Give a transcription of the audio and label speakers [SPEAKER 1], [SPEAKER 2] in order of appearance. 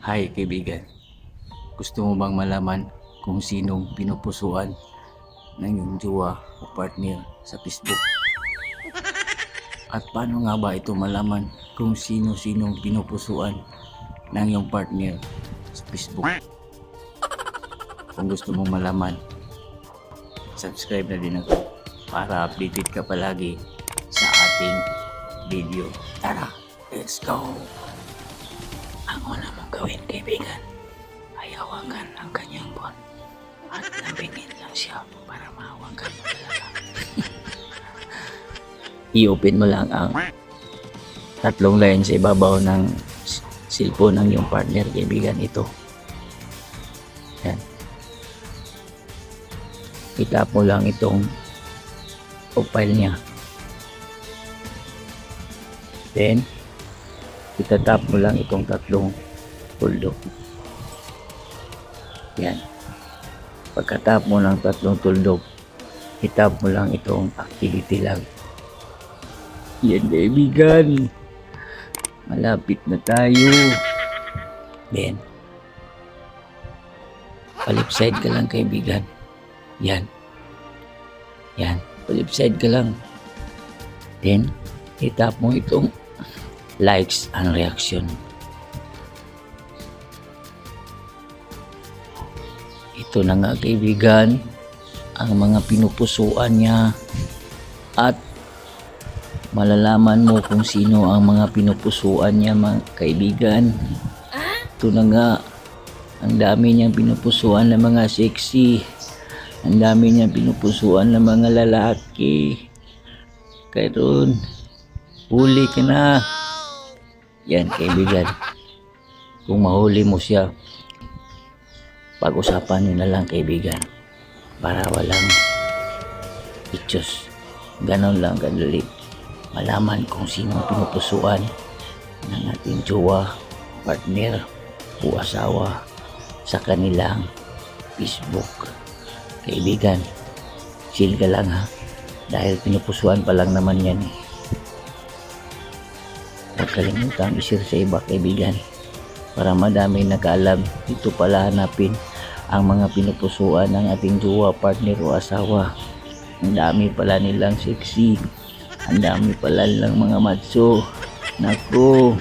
[SPEAKER 1] Hi kaibigan, gusto mo bang malaman kung sinong pinupusuan ng iyong jowa o partner sa Facebook? At paano nga ba ito malaman kung sino-sinong pinupusuan ng iyong partner sa Facebook? Kung gusto mong malaman, subscribe na din ako para updated ka palagi sa ating video. Tara, let's go! Ang una mong gawin kaibigan ay hawakan ang kanyang buwan at lambingin lang siya para mahawakan mo talaga. I-open mo lang ang tatlong line sa ibabaw ng cellphone ng iyong partner kaibigan. Ito yan, itap mo lang itong profile niya, then itatap mo lang itong tatlong tuldok. Yan. Pagkatap mo ng tatlong tuldok, itap mo lang itong activity lang. Yan kaibigan. Malapit na tayo. Then, palip side ka lang kaibigan. Yan. Yan. Palip side ka lang. Then, itap mo itong likes and reaction. Ito na nga kaibigan ang mga pinupusuan niya, at malalaman mo kung sino ang mga pinupusuan niya mga kaibigan. Ito na nga, ang dami niyang pinupusuan ng mga sexy, ang dami niyang pinupusuan ng mga lalaki. Karon, huli ka na. Yan kaibigan, kung mahuli mo siya, pag-usapan nyo na lang kaibigan para walang ityos. Ganon lang kadali malaman kung sino pinupusuan ng ating jowa, partner o asawa sa kanilang Facebook. Kaibigan, chill ka lang ha, dahil pinupusuan pa lang naman yan eh. Huwag kalimutan i-share sa iba kaibigan para madami nakaalam. Dito pala hanapin ang mga pinupusuan ng ating jowa, partner o asawa. Ang dami pala nilang sexy, ang dami pala nilang mga macho. Naku,